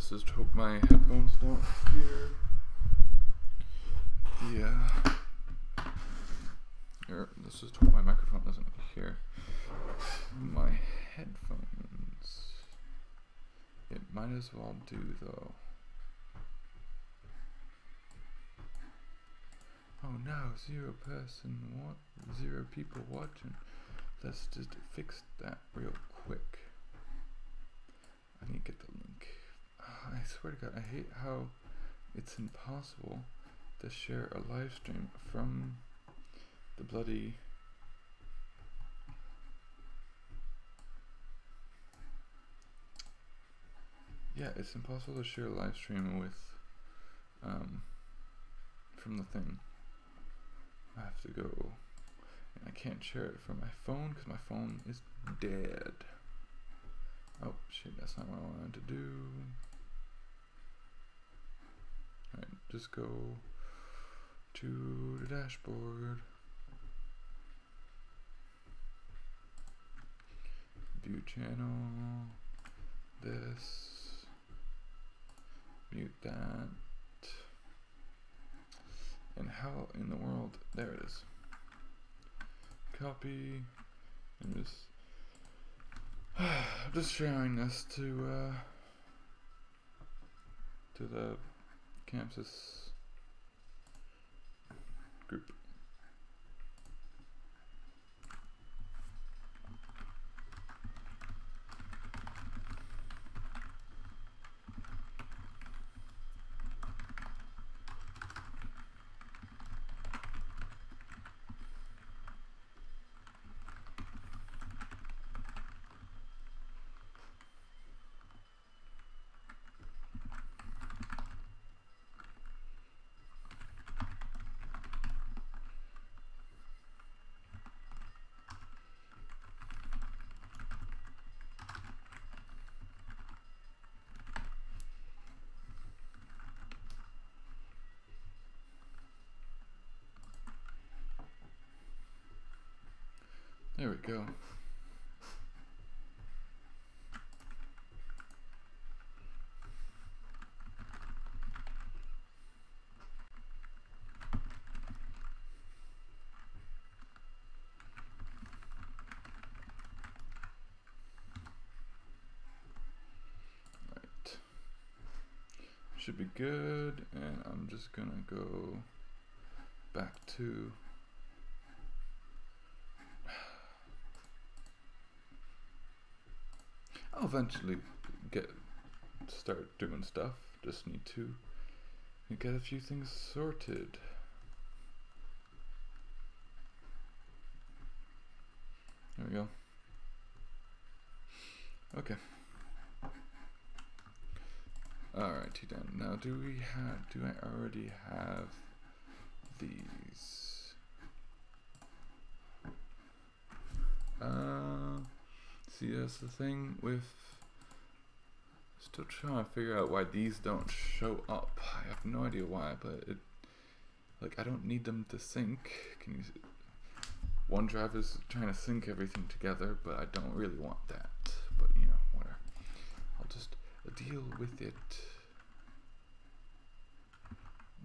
Let's just hope my headphones don't hear or let's just hope my microphone doesn't hear my headphones. It might as well do though. Oh no, 0 people watching. Let's just fix that real quick. I need to get the link. I swear to God, I hate how it's impossible to share a live stream from the bloody it's impossible to share a live stream with from the thing. I have to go, and I can't share it from my phone because my phone is dead. Oh shit, that's not what I wanted to do. Alright, just go to the dashboard. View channel. This. Mute that. And how in the world, there it is. Copy. And just sharing this to the Chamsys group. There we go. Right. Should be good, and I'm just gonna go back to I'll eventually start doing stuff. Just need to get a few things sorted. There we go. Okay. Alrighty then. Now do I already have these? See, that's the thing with, still trying to figure out why these don't show up. I have no idea why, but it, like, I don't need them to sync. Can you see? OneDrive is trying to sync everything together, but I don't really want that. But you know, whatever. I'll just deal with it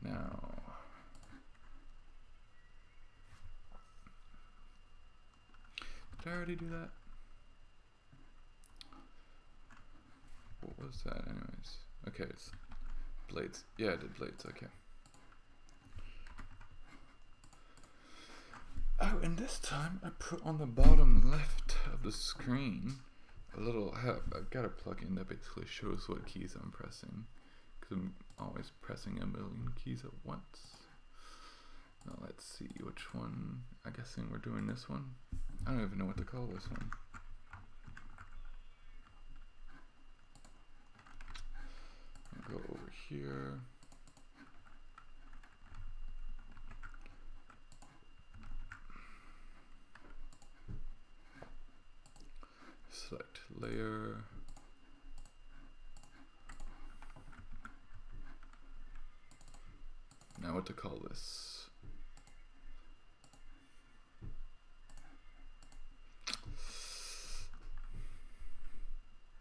now. Did I already do that? What was that anyways? Okay, it's blades. Yeah, I did blades, okay. Oh, and this time I put on the bottom left of the screen a little, I've got a plugin that basically shows what keys I'm pressing, because I'm always pressing a million keys at once. Now let's see which one. I'm guessing we're doing this one. I don't even know what to call this one. I'll go over here. Select layer. Now what to call this?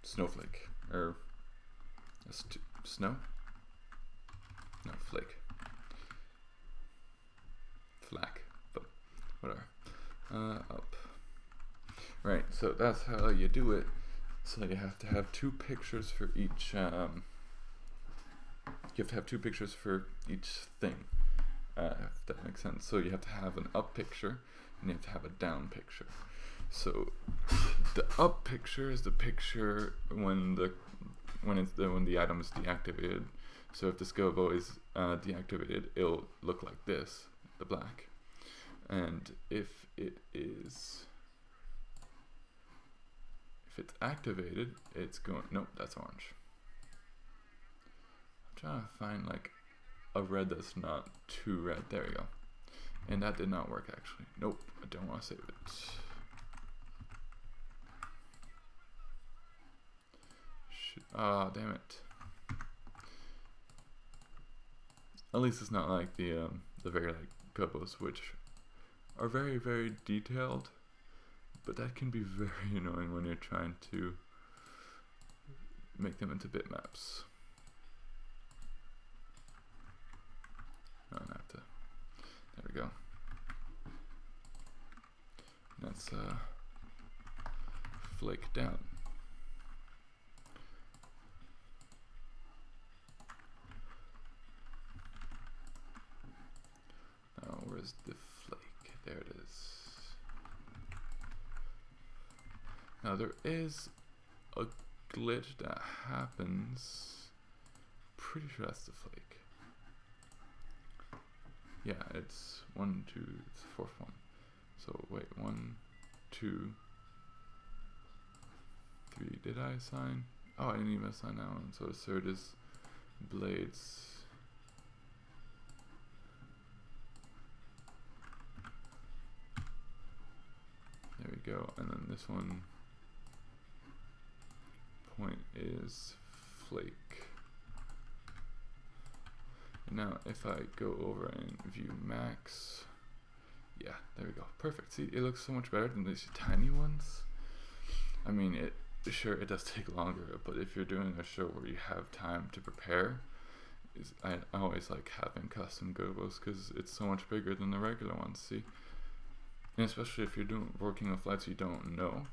Snowflake, or snow? No, flake. Flack, but whatever. Up. Right, so that's how you do it. So you have to have two pictures for each, you have to have two pictures for each thing, if that makes sense. So you have to have an up picture, and you have to have a down picture. So the up picture is the picture when the item is deactivated. So if this gobo is deactivated, it'll look like this, the black. And if it's activated, it's going, nope, that's orange. I'm trying to find like a red that's not too red. There we go. And that did not work actually. Nope, I don't want to save it. Ah, damn it. At least it's not like the very like gobos, which are very, very detailed, but that can be very annoying when you're trying to make them into bitmaps. I don't have to. There we go. That's flake down. Now, where's the flake? There it is. Now there is a glitch that happens. Pretty sure that's the flake. Yeah, it's 1, 2, it's the fourth one. So wait, 1, 2, 3. Did I assign? Oh, I didn't even assign that one. So the third is blades. There we go. And then this one point is flake. And now if I go over and view max, yeah, there we go. Perfect. See, it looks so much better than these tiny ones. I mean, sure, it does take longer, but if you're doing a show where you have time to prepare, I always like having custom gobos because it's so much bigger than the regular ones, see? And especially if you're working with lights you don't know,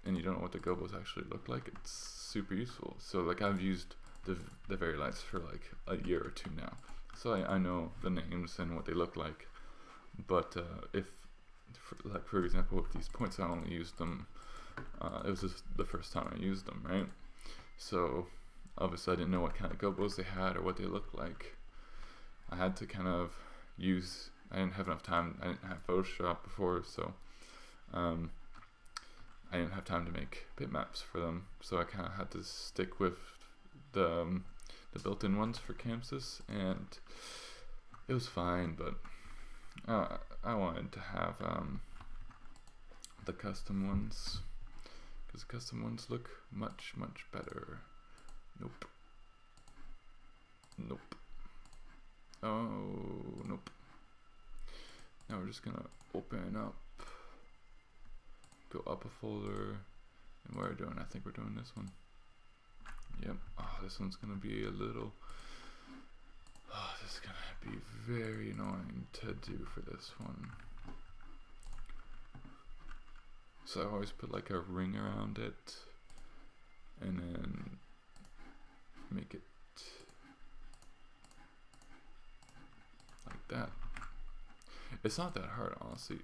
and you don't know what the gobos actually look like, it's super useful. So like I've used the very lights for like a year or two now, so I know the names and what they look like. But for example with these points, I only used them, it was just the first time I used them, right? So obviously I didn't know what kind of gobos they had or what they looked like. I had to kind of use, I didn't have enough time, I didn't have Photoshop before, so I didn't have time to make bitmaps for them, so I kind of had to stick with the built-in ones for Chamsys, and it was fine, but I wanted to have the custom ones, because custom ones look much, much better. Nope. Nope. Oh, nope. Now we're just gonna open up, go up a folder, and what we're doing, I think we're doing this one. Yep. Oh, this one's gonna be a little, oh, this is gonna be very annoying to do for this one. So I always put like a ring around it, and then make it like that. It's not that hard, honestly.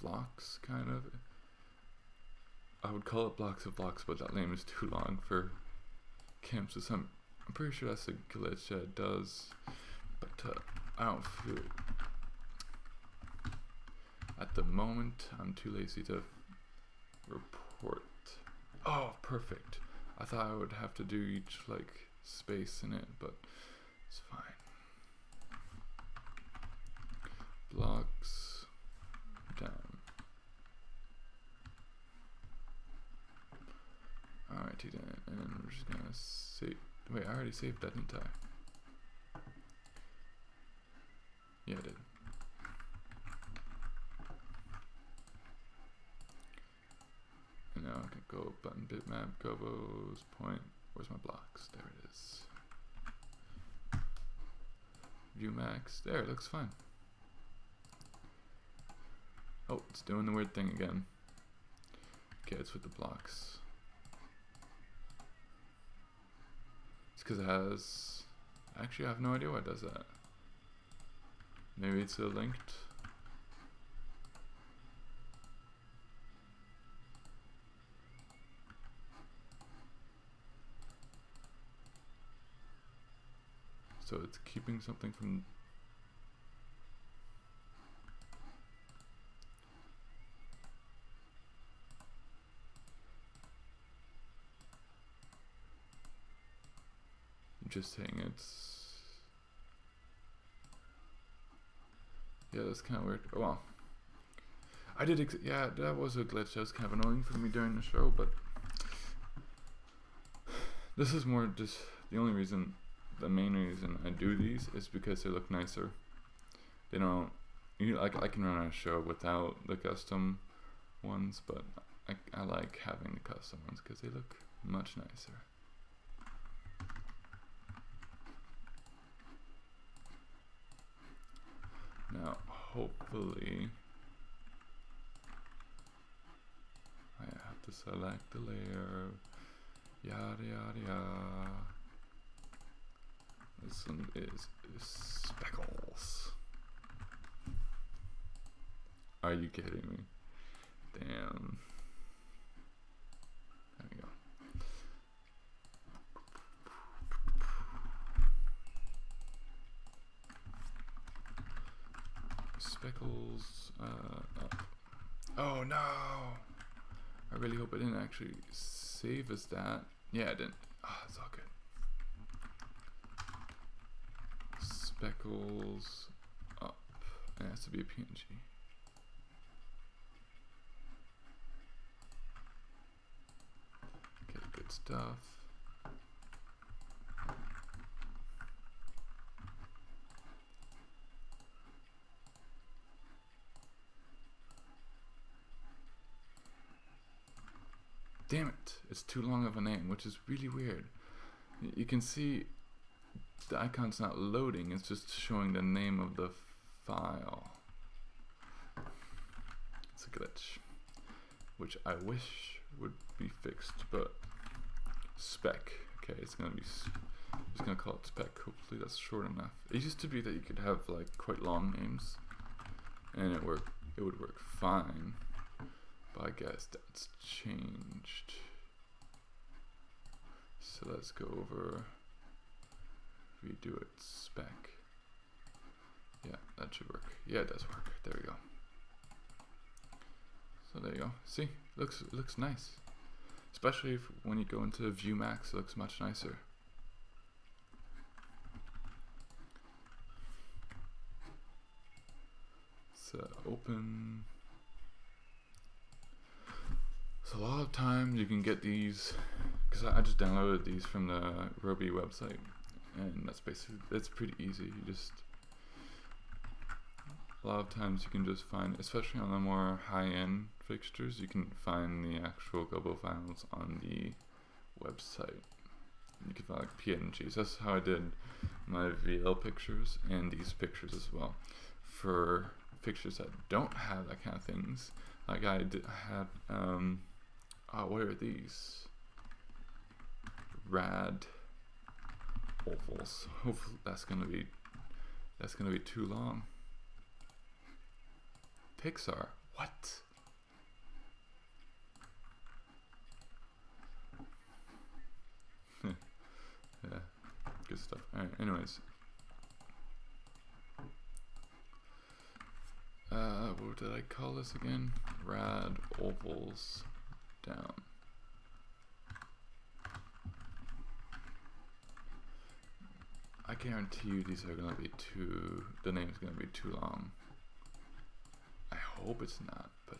Blocks, kind of. I would call it blocks of blocks, but that name is too long for Chamsys. I'm pretty sure that's a glitch that it does, but I don't feel, at the moment, I'm too lazy to report. Oh, perfect. I thought I would have to do each like space in it, but it's fine. Blocks down. Alrighty then, and then we're just gonna save. Wait, I already saved that, didn't I? Yeah, I did. And now I can Go button, bitmap, gobos, point. Where's my blocks? There it is. View max. There, it looks fine. Oh, it's doing the weird thing again. Okay, it's with the blocks. It's because it has... Actually, I have no idea why it does that. Maybe it's linked. So it's keeping something from... I'm just saying it's... Yeah, that's kind of weird. Oh, well. I did, yeah, that was a glitch. That was kind of annoying for me during the show, but... This is more just the only reason... The main reason I do these is because they look nicer. They don't... I can run a show without the custom ones, but I like having the custom ones because they look much nicer. Now, hopefully, I have to select the layer, yada yada yada. This one is speckles. Are you kidding me? Damn. There we go. Speckles up. Oh no! I really hope I didn't actually save as that. Yeah, I didn't. Ah, it's all good. Speckles up. It has to be a PNG. Okay, good stuff. Damn it, it's too long of a name, which is really weird. You can see the icon's not loading, it's just showing the name of the file. It's a glitch, which I wish would be fixed, but spec. Okay, it's gonna be, just gonna call it spec. Hopefully that's short enough. It used to be that you could have like quite long names, and it would work fine. But I guess that's changed. So let's go over, redo it, spec. Yeah, that should work. Yeah, it does work. There we go. So there you go. See, looks nice. Especially if, when you go into View Max, it looks much nicer. So open. So a lot of times you can get these, because I just downloaded these from the Roby website, and that's basically, it's pretty easy. You just, a lot of times you can just find, especially on the more high-end fixtures, you can find the actual Gobo files on the website. You can find like PNGs. That's how I did my VL pictures and these pictures as well. For pictures that don't have that kind of things, like I had, what are these? Rad ovals. Hopefully that's gonna be too long. Pixar. What? Yeah, good stuff. Alright, anyways. What did I call this again? Rad ovals down. I guarantee you these are gonna be the name's gonna be too long. I hope it's not, but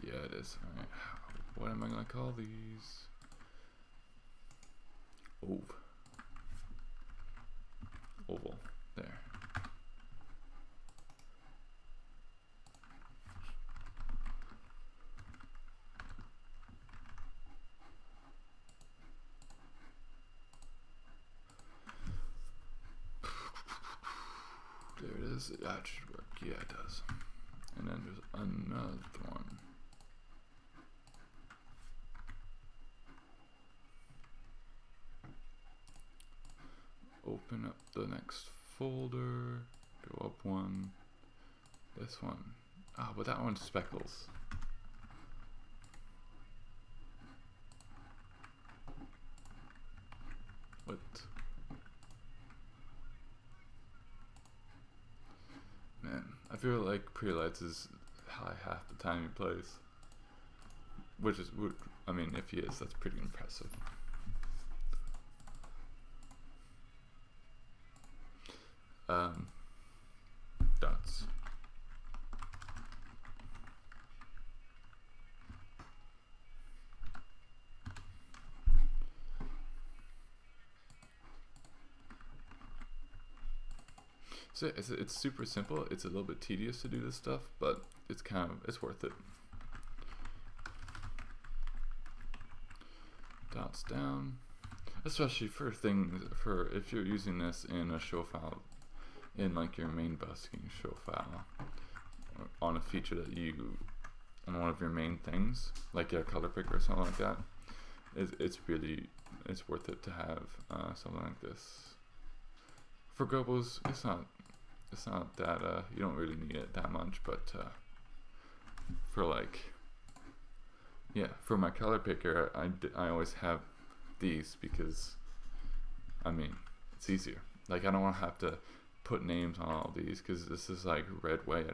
yeah, it is. Alright, what am I gonna call these? Oval. There. that should work. Yeah, it does. And then there's another one. Open up the next folder, go up one, this one. Ah, but that one's speckles. What? Man, I feel like Pre-Lights is high half the time he plays. Which is, I mean, if he is, that's pretty impressive. Dots. So it's super simple. It's a little bit tedious to do this stuff, but it's it's worth it. Dots down, especially for things, for if you're using this in a show file, in like your main busking show file, or on a feature that you, on one of your main things, like your color picker or something like that. It's worth it to have something like this. For gobos, it's not that you don't really need it that much, but for like, yeah, for my color picker, I always have these because, I mean, it's easier. Like, I don't want to have to put names on all these because this is like red way. I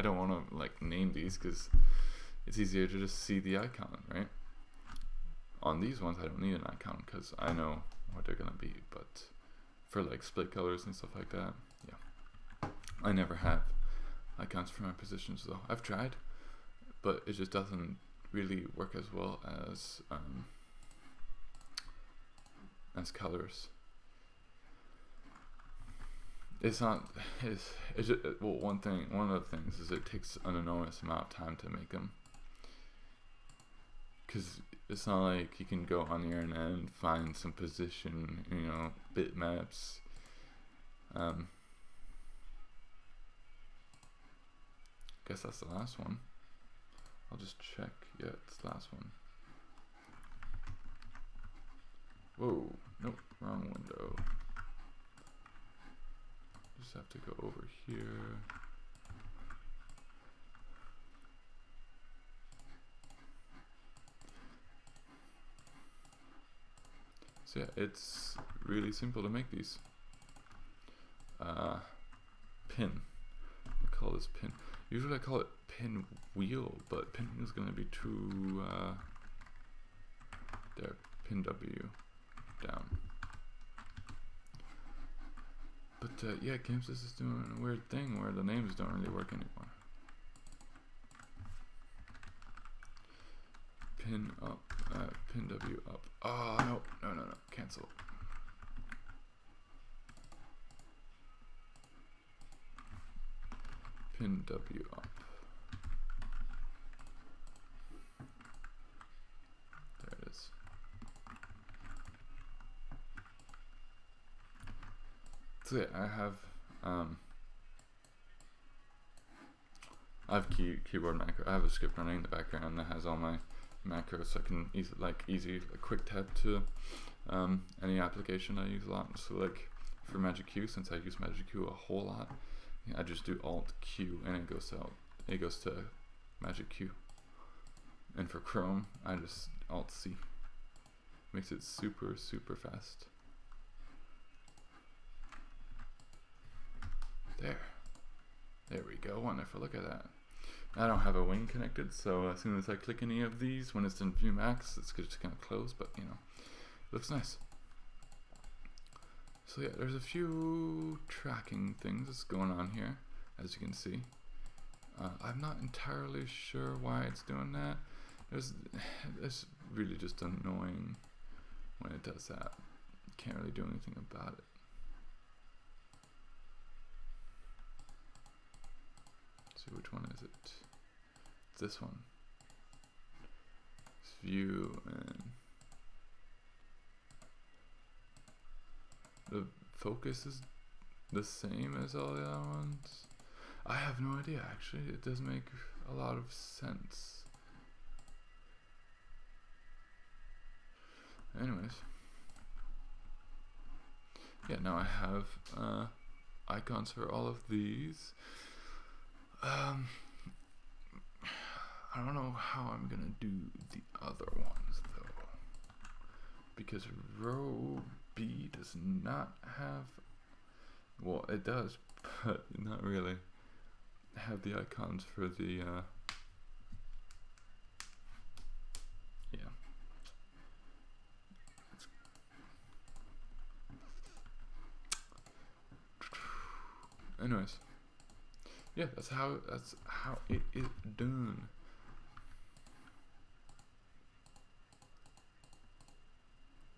don't want to like name these because it's easier to just see the icon, right? On these ones, I don't need an icon because I know what they're gonna be. But for like split colors and stuff like that, yeah, I never have icons for my positions though. I've tried, but it just doesn't really work as well as colors. It's not. It's just, well, one of the things is it takes an enormous amount of time to make them. Because it's not like you can go on the internet and find some position, bitmaps. Guess that's the last one. I'll just check. Yeah, it's the last one. Whoa, nope, wrong window. Just have to go over here. So yeah, it's really simple to make these. Pin. I call this pin. Usually I call it pin wheel, but pin wheel is going to be too. There, pin W down. But yeah, Chamsys is doing a weird thing where the names don't really work anymore. Pin up, pin W up. Oh, no, cancel. Pin W up. There it is. So yeah, I have keyboard macro. I have a script running in the background that has all my macros, so I can a quick tab to any application I use a lot. So like for Magic Q, since I use Magic Q a whole lot, I just do Alt Q and it goes to Magic Q. And for Chrome, I just Alt C. Makes it super fast. There we go. Wonderful. Look at that. I don't have a wing connected, so as soon as I click any of these, when it's in view max, it's just gonna close. But it looks nice. So yeah, there's a few tracking things that's going on here, as you can see. I'm not entirely sure why it's doing that. It's really just annoying when it does that. Can't really do anything about it. So which one is it? It's this one. It's view, and the focus is the same as all the other ones? I have no idea, actually. It does make a lot of sense. Anyways. Yeah, now I have icons for all of these. I don't know how I'm gonna do the other ones though, because row B does not have, well, it does, but not really have the icons for the yeah. Anyways, yeah, that's how it is done.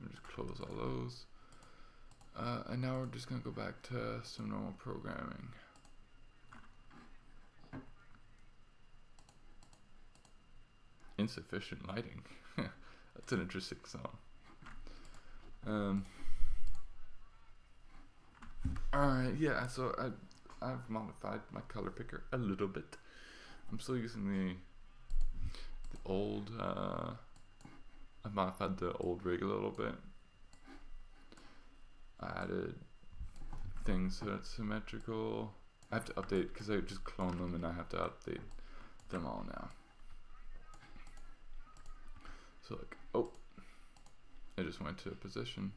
Just close all those, and now we're just gonna go back to some normal programming. Insufficient lighting. That's an interesting song. Alright, yeah, so I've modified my color picker a little bit. I'm still using the old, I've modified the old rig a little bit. I added things so it's symmetrical. I have to update because I just cloned them and I have to update them all now. So like, oh, it just went to a position.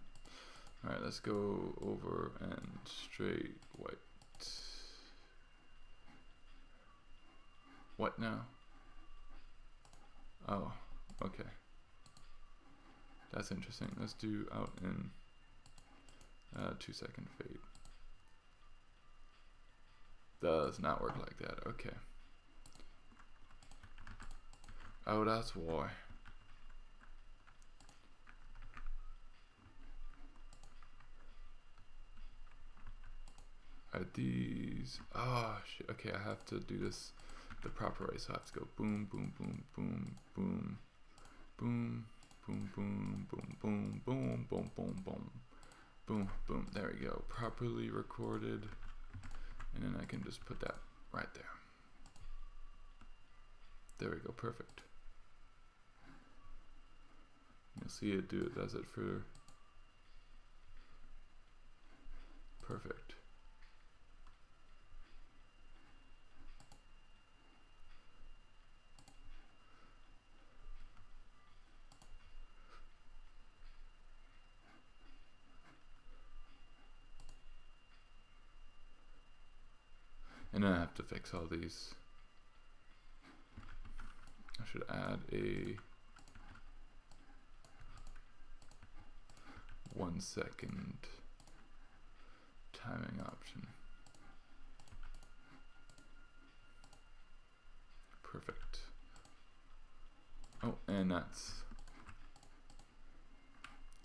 Alright, let's go over and straight white. What now? Oh, okay. That's interesting. Let's do out in 2-second fade. Does not work like that. Okay. Oh, that's why. Are these? Oh shit. Okay, I have to do this the proper way. So I have to go boom, boom, boom, boom, boom, boom, boom, boom, boom, boom, boom, boom, boom, boom, boom, boom. There we go. Properly recorded, and then I can just put that right there. There we go. Perfect. You'll see it does it for perfect. And then I have to fix all these. I should add a 1 second timing option. Perfect. Oh, and that's,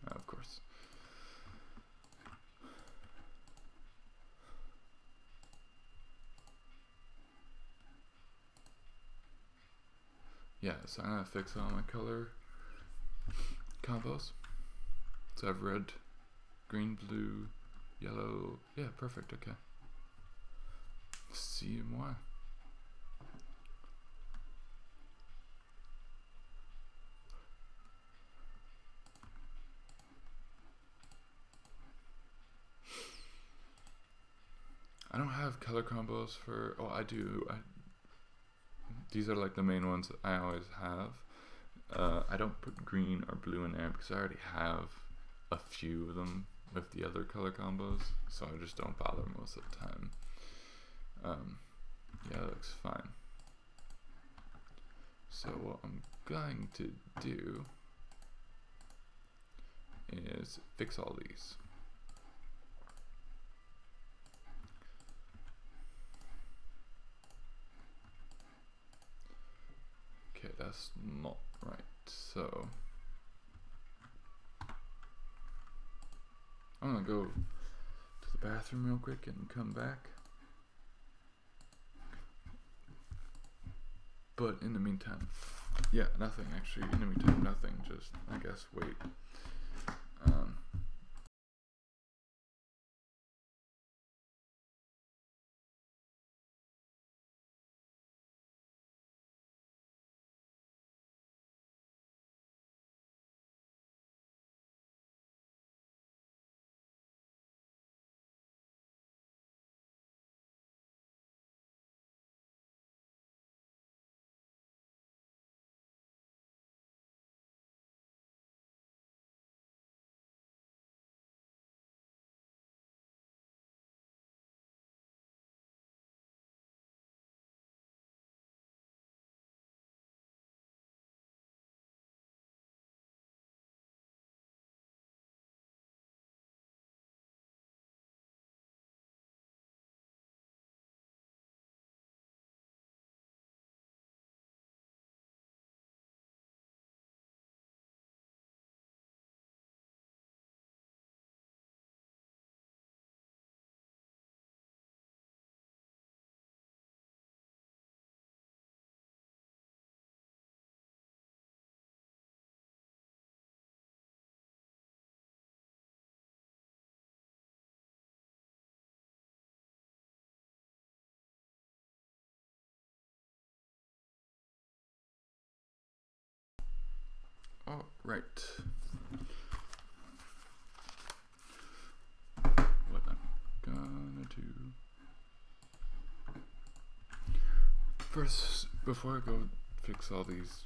of course. Yeah, so I'm gonna fix all my color combos. So I have red, green, blue, yellow. Yeah, perfect. Okay. CMY. I don't have color combos for. Oh, I do. These are like the main ones that I always have. I don't put green or blue in there because I already have a few of them with the other color combos, so I just don't bother most of the time. Yeah, that looks fine. So what I'm going to do is fix all these. Okay, that's not right. So I'm gonna go to the bathroom real quick and come back. But in the meantime, yeah, nothing actually. In the meantime, nothing. Just, I guess, wait. All right. What I'm gonna do first, before I go fix all these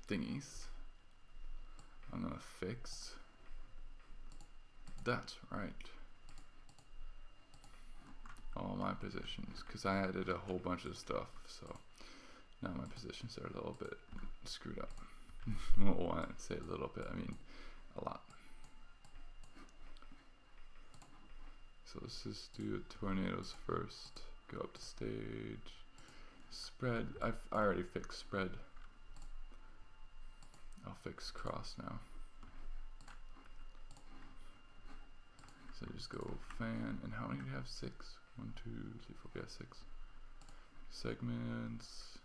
thingies, I'm gonna fix. That's right. All my positions, because I added a whole bunch of stuff, so now my positions are a little bit screwed up. Well, I say a little bit, I mean a lot. So let's just do the tornadoes first. Go up to stage. Spread. I already fixed spread. I'll fix cross now. So just go fan, and how many do you have? 6. 1, 2, 3, 4. Yeah, 6 segments.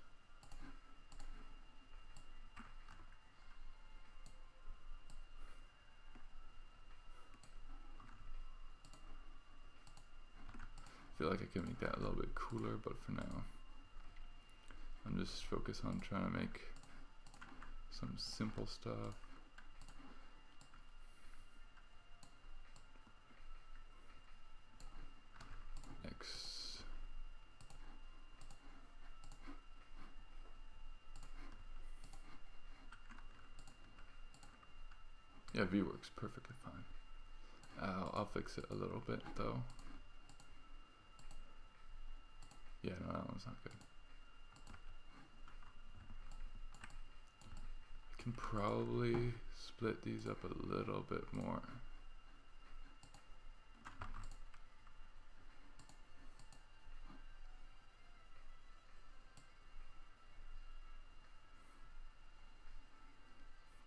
I feel like I can make that a little bit cooler, but for now, I'm just focused on trying to make some simple stuff. X. Yeah, V works perfectly fine. I'll fix it a little bit though. Yeah, no, that one's not good. I can probably split these up a little bit more.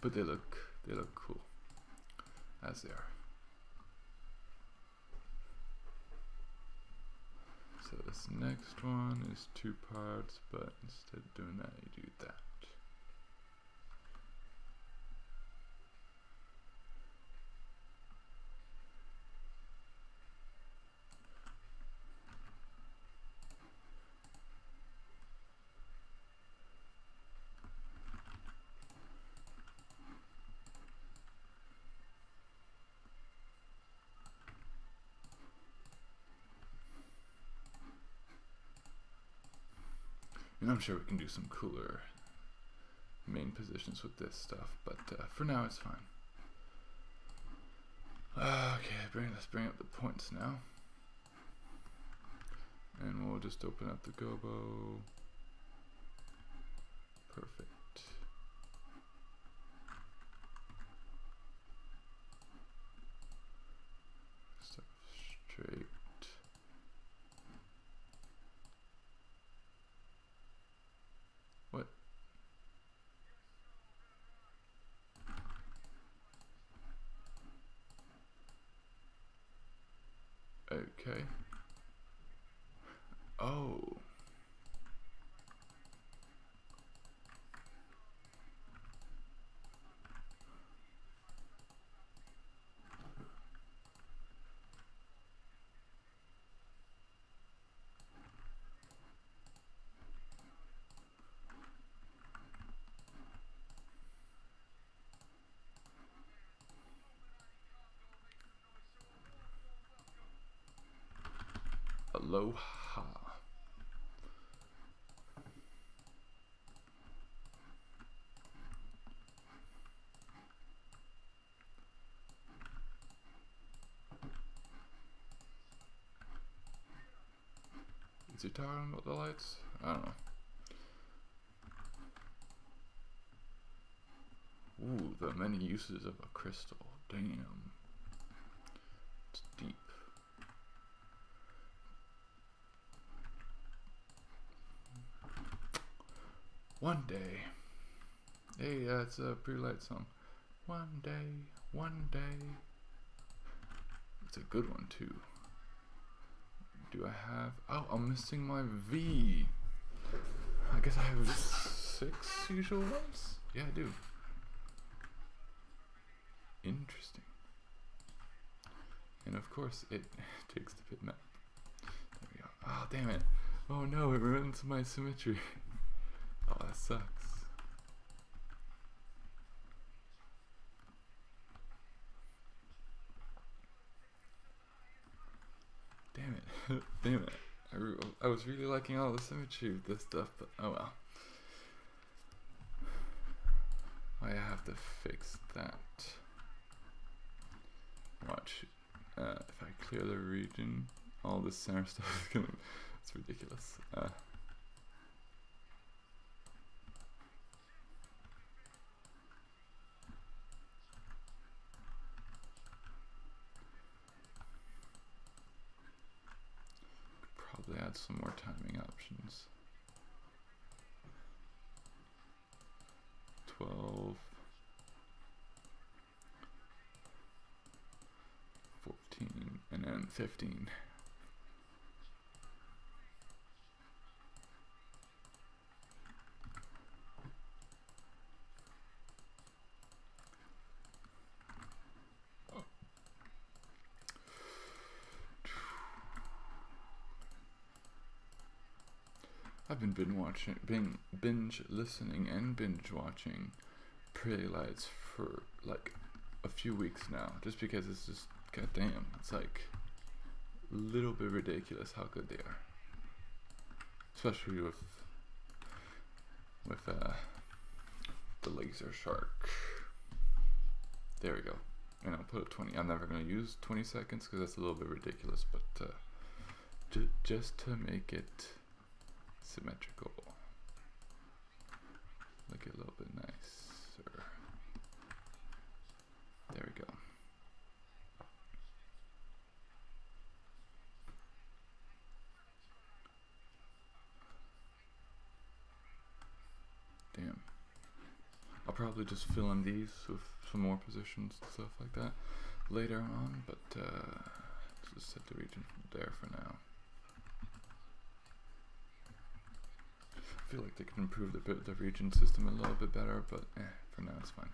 But they look cool as they are. So this next one is 2 parts, but instead of doing that, you do that. And I'm sure we can do some cooler main positions with this stuff, but for now it's fine. Okay, let's bring up the points now. And we'll just open up the gobo. Perfect. Start straight. What? Okay. Oh. Aloha. Is he talking about the lights? I don't know. Ooh, the many uses of a crystal. Damn. It's deep. One day. Hey, that's a pretty light song. One day, one day. It's a good one too. Do I have... Oh, I'm missing my V. I guess I have 6 usual ones? Yeah, I do. Interesting. And of course, it takes the bitmap. There we go. Oh, damn it. Oh no, it ruins my symmetry. Oh, that sucks. Damn it. I was really liking all the symmetry with this stuff, but oh well. I have to fix that. Watch. If I clear the region, all this center stuff is gonna. It's ridiculous. Probably add some more timing options. 12, 14, and then 15. I've been binge listening and binge watching Pretty Lights for like a few weeks now, just because it's just goddamn, it's like a little bit ridiculous how good they are, especially with the laser shark. There we go. And I'll put a 20. I'm never gonna use 20 seconds because that's a little bit ridiculous, but just to make it symmetrical, make it a little bit nicer. There we go. Damn. I'll probably just fill in these with some more positions and stuff like that later on, but just set the region there for now. I feel like they could improve the region system a little bit better, but for now it's fine.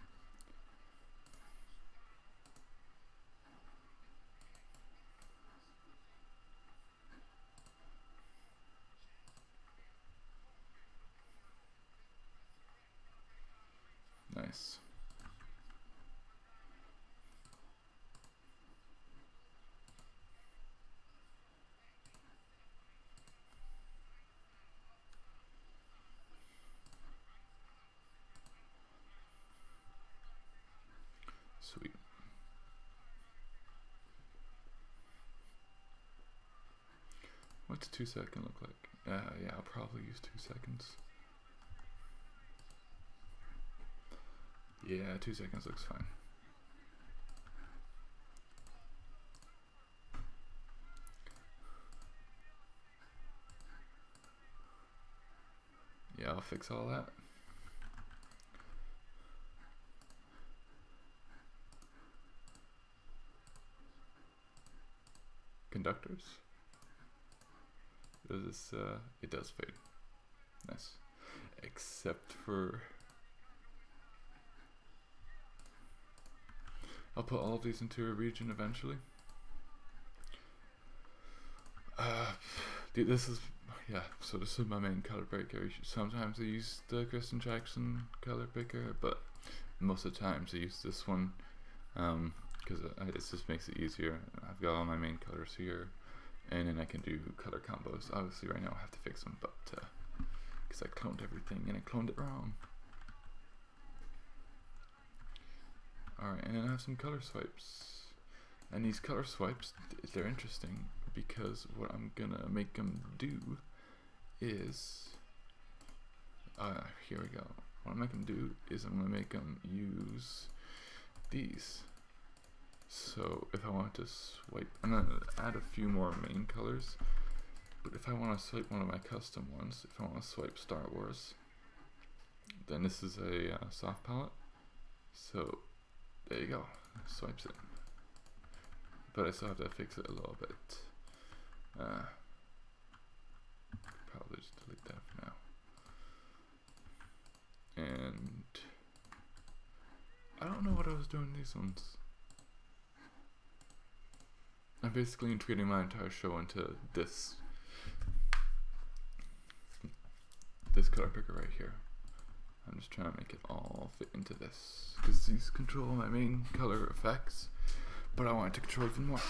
Nice. Sweet. What's a 2 second look like? Yeah, I'll probably use 2 seconds. Yeah, 2 seconds looks fine. Yeah, I'll fix all that. Conductors. Does this, it does fade. Nice. Except for, I'll put all of these into a region eventually. Dude, this is, yeah, so this is my main color picker. Sometimes I use the Kristen Jackson color picker, but most of the times I use this one, because it just makes it easier. I've got all my main colors here, and then I can do color combos. Obviously right now I have to fix them, but because I cloned everything and I cloned it wrong. Alright, and then I have some color swipes, and these color swipes, they're interesting because what I'm gonna make them do is, here we go. What I'm gonna do is I'm gonna make them use these. So if I want to swipe, I'm gonna add a few more main colors, but if I want to swipe one of my custom ones, if I want to swipe Star Wars, then this is a soft palette. So there you go, swipes it. But I still have to fix it a little bit. Probably just delete that for now. And I don't know what I was doing these ones. I'm basically integrating my entire show into this color picker right here. I'm just trying to make it all fit into this, because these control my main color effects, but I want to control even more.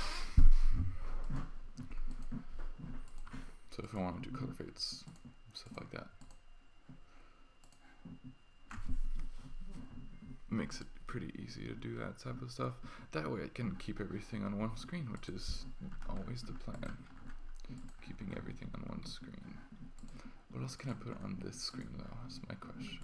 So if I want to do color fades, stuff like that, makes it pretty easy to do that type of stuff. That way I can keep everything on one screen, which is always the plan. Keeping everything on one screen. What else can I put on this screen though? That's my question.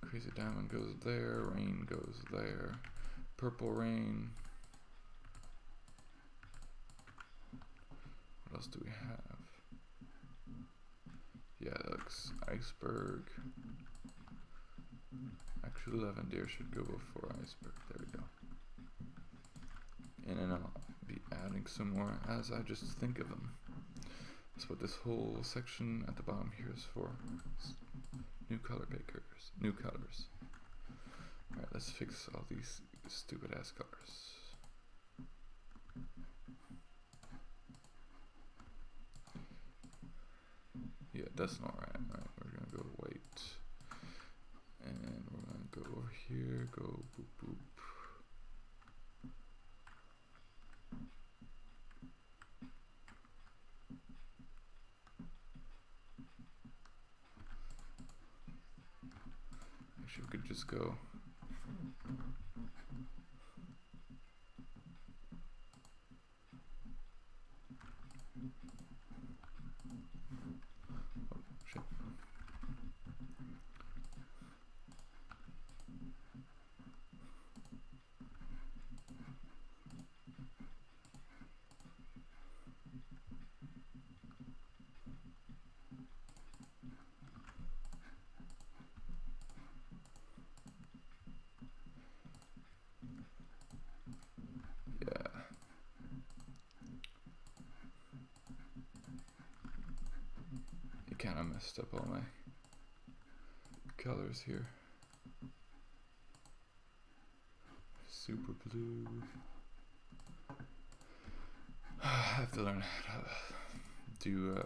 Crazy diamond goes there, rain goes there, purple rain. What else do we have? Yeah, that looks iceberg. Actually, lavender should go before iceberg. There we go. And then I'll be adding some more as I just think of them. That's what this whole section at the bottom here is for. New color pickers. New colors. Alright, let's fix all these stupid ass colors. Yeah, that's not right. Alright, we're gonna go white. And we're gonna go over here, go boop boop. Actually, we could just go. Oh, shit. Yeah. You kind of messed up all my colors here. Super blue. I have to learn how to do,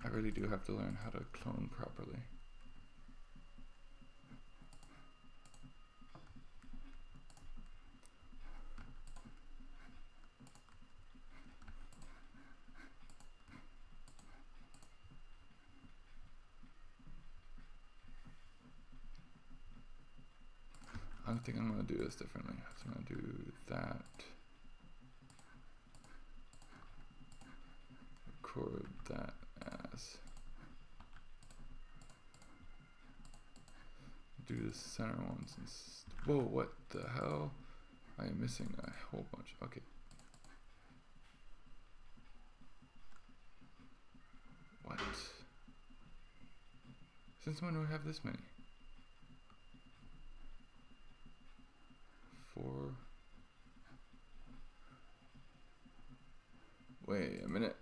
I really do have to learn how to clone properly. I think I'm going to do this differently. I'm going to do that. Record that as. Do the center ones. Whoa, what the hell? I am missing a whole bunch. Okay. What? Since when do I have this many? 4. Wait a minute.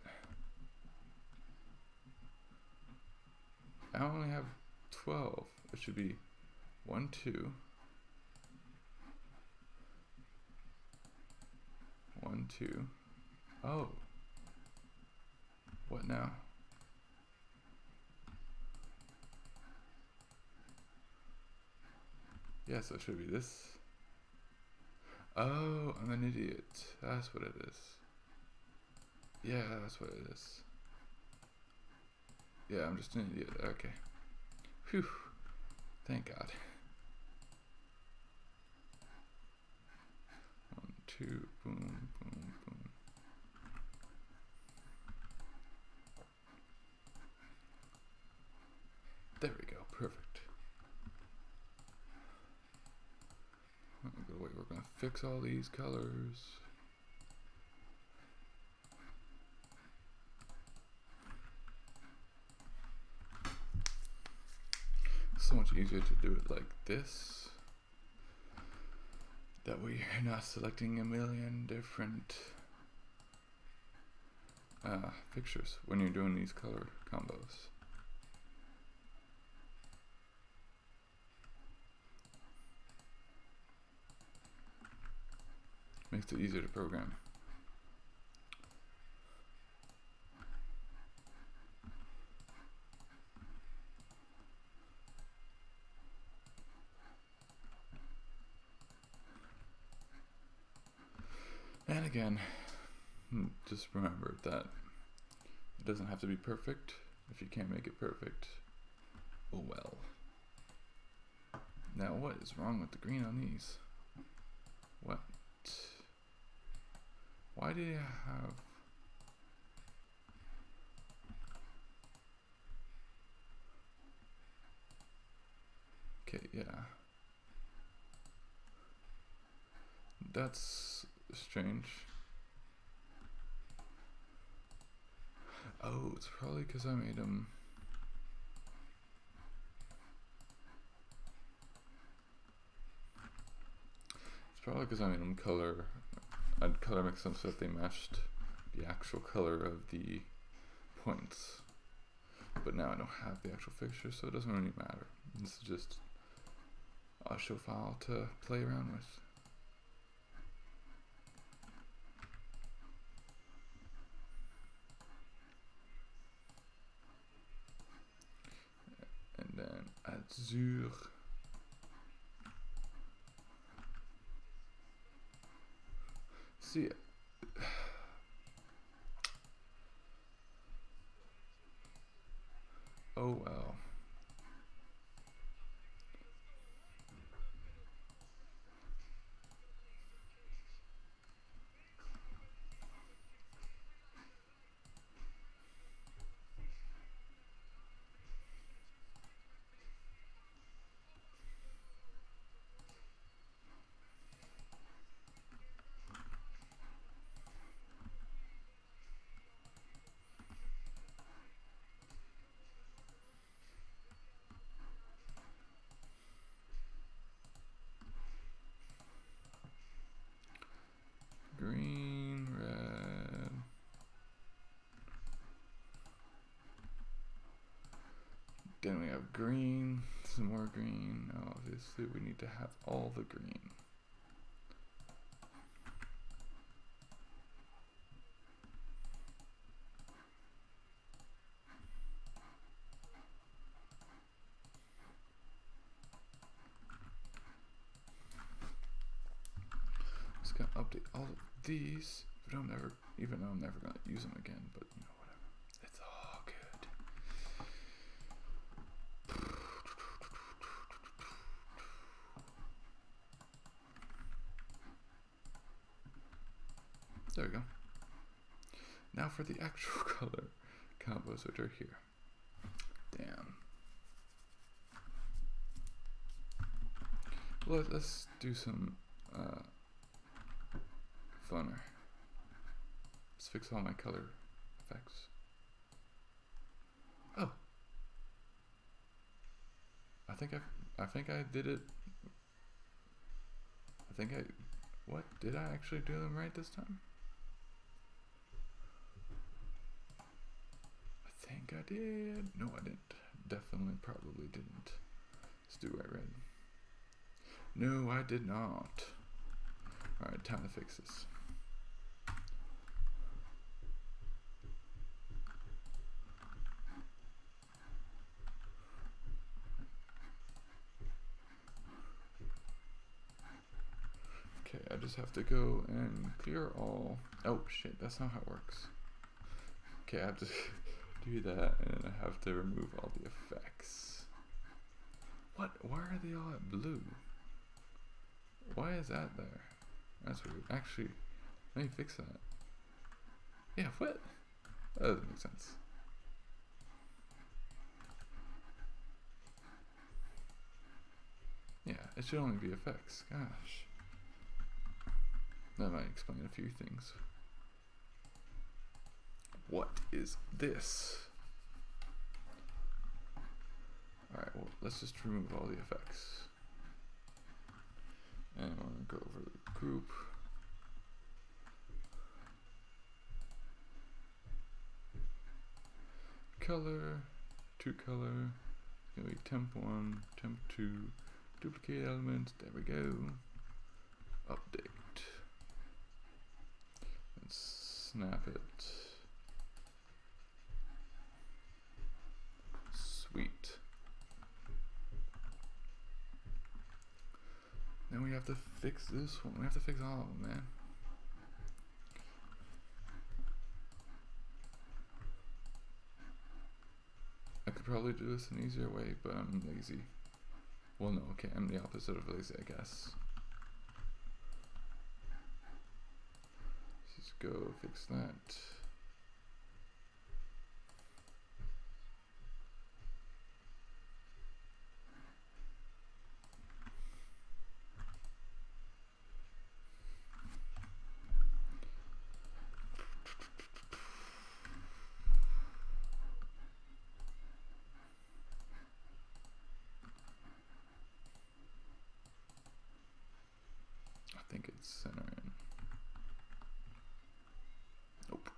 I only have 12. It should be 1, 2. 1, 2. Oh. What now? Yeah, so it should be this. Oh, I'm an idiot. That's what it is. Yeah, that's what it is. Yeah, I'm just an idiot. Okay. Phew. Thank God. 1, 2, boom, boom, boom. There we go. Perfect. Wait, we're gonna fix all these colors. So much easier to do it like this. That way you're not selecting a million different pictures when you're doing these color combos. Makes it easier to program. again, just remember that it doesn't have to be perfect. If you can't make it perfect, oh well. Now what is wrong with the green on these? What? Why do you have... Okay, yeah. That's strange. Oh, it's probably because I made them... It's probably because I made them color... I'd color mix them so that they matched the actual color of the points. But now I don't have the actual fixture, so it doesn't really matter. This is just a show file to play around with. And then azure. See, oh well. Green, red. Then we have green, some more green. Obviously, we need to have all the green. Just gonna update all of these, but even though I'm never gonna use them again, but you know, whatever. It's all good. There we go. Now for the actual color combos, which are here. Damn. Let's do some funner. Let's fix all my color effects. Oh, I think I did it. What did I actually do them right this time? I think I did. No, I didn't. Definitely, probably didn't. Let's do right red. No, I did not. Alright, time to fix this. Okay, I just have to go and clear all. Oh shit, that's not how it works. Okay, I have to do that, and then I have to remove all the effects. What? Why are they all at blue? Why is that there? That's weird. Actually, let me fix that. Yeah, what? That doesn't make sense. Yeah, it should only be effects. Gosh. That might explain a few things. What is this? Alright, well, let's just remove all the effects. And we're going to go over the group. Color, to color. It's going to be temp 1, temp 2, duplicate elements. There we go. Update. Let's snap it. Sweet. Now we have to fix this one. We have to fix all of them, man. could probably do this an easier way, but I'm lazy. Well, no, okay, I'm the opposite of lazy, I guess. Let's just go fix that. I think it's centering. Nope.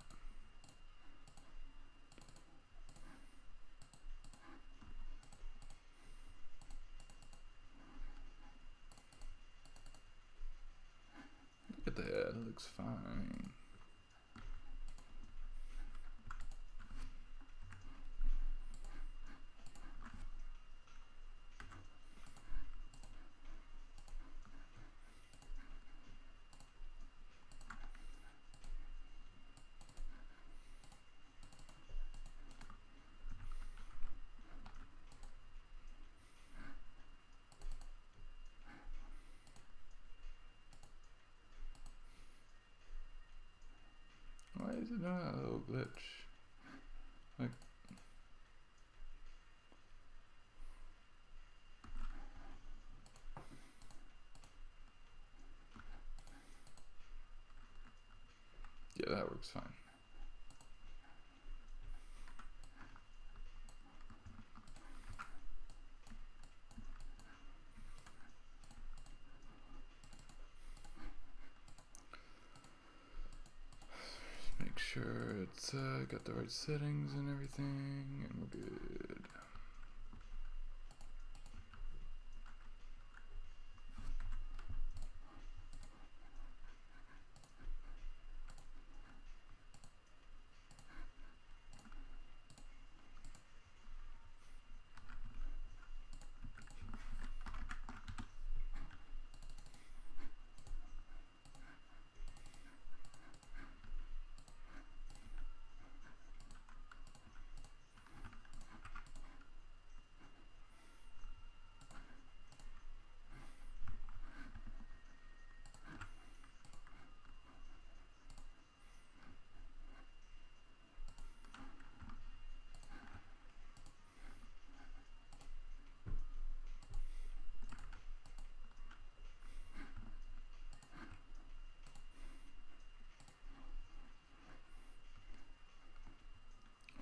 Look at that, it looks fine. Why is it doing that little glitch? Like, yeah, that works fine. Make sure it's got the right settings and everything, and we're good.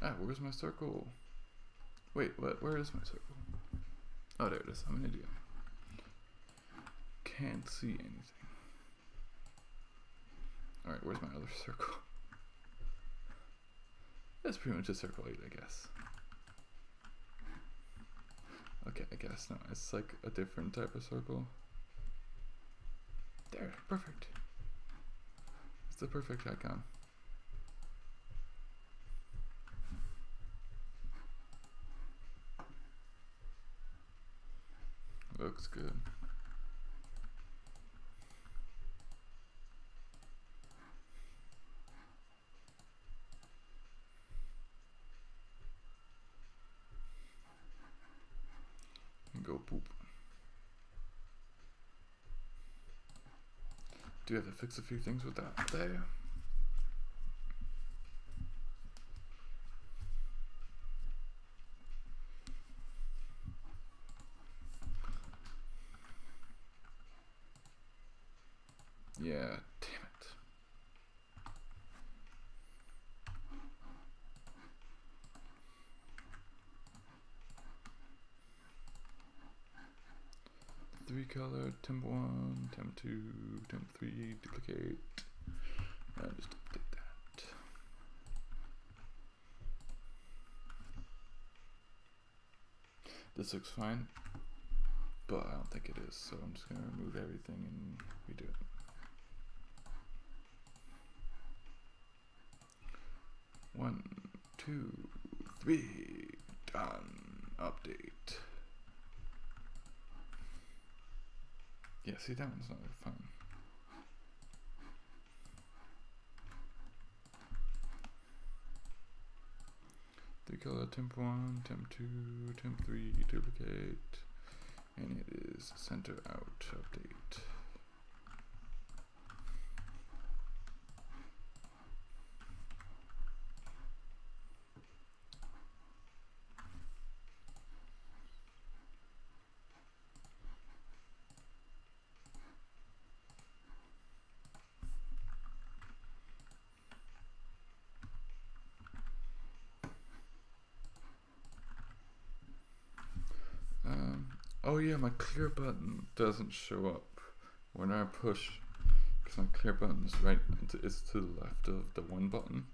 Ah, where's my circle? Wait, what? Where is my circle? Oh, there it is. I'm an idiot. Can't see anything. Alright, where's my other circle? That's pretty much a circle 8, I guess. Okay, I guess no, it's like a different type of circle. There, perfect. It's the perfect icon. Looks good. And go poop. Do you have to fix a few things with that there? Yeah, damn it. Three color, temp 1, temp 2, temp 3, duplicate. And just update that. This looks fine, but I don't think it is, so I'm just gonna remove everything and redo it. One, two, three, done. Update. Yeah, see, that one's not fun. color, temp 1, temp 2, temp 3, duplicate, and it is center out, update. Oh yeah, my clear button doesn't show up when I push, because my clear button is it's to the left of the one button,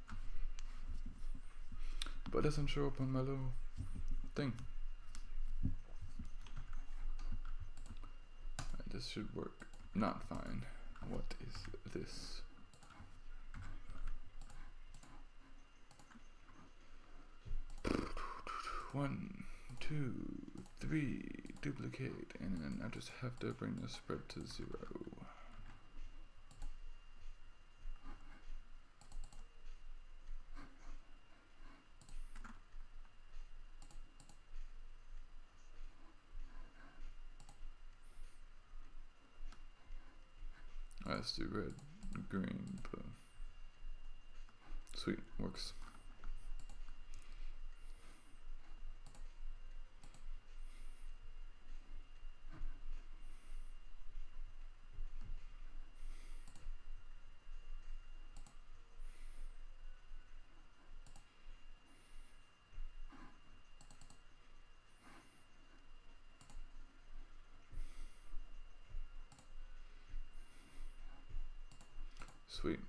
but it doesn't show up on my little thing. This should work. Not fine. What is this? One, two, three, duplicate, and then I just have to bring the spread to 0. Let's do red, green, blue. Sweet, works. Sweet.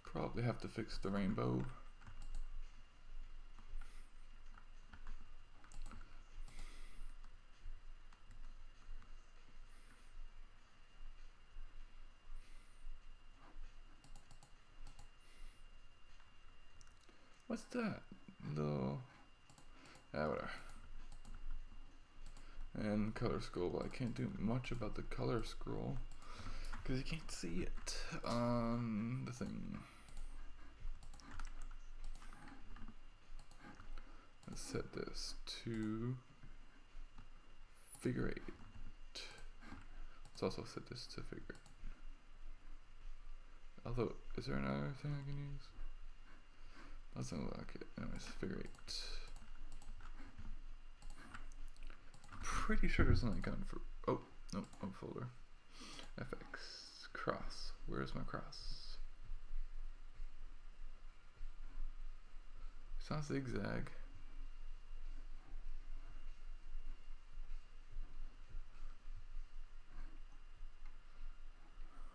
Probably have to fix the rainbow. What's that? Little... whatever. And color scroll. Well, I can't do much about the color scroll because you can't see it on the thing. Let's set this to figure 8. Let's also set this to figure 8. Although, is there another thing I can use? Doesn't look like it. Anyways, figure 8. Pretty sure there's something coming for. Oh, no, folder. FX cross. Where's my cross? It's not zigzag.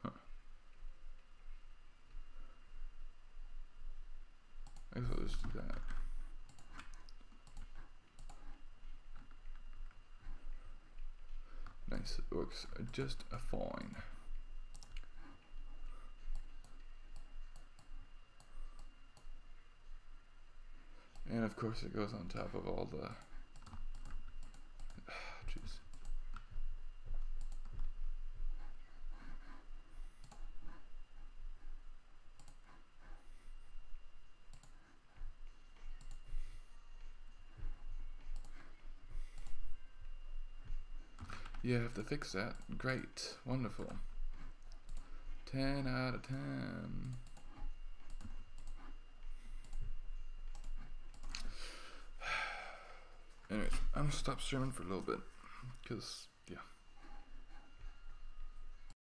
Huh. I guess I'll just do that. Nice, it works just fine. And of course it goes on top of all the... Jeez. Yeah, I have to fix that. Great. Wonderful. 10 out of 10. Anyways, I'm gonna stop streaming for a little bit because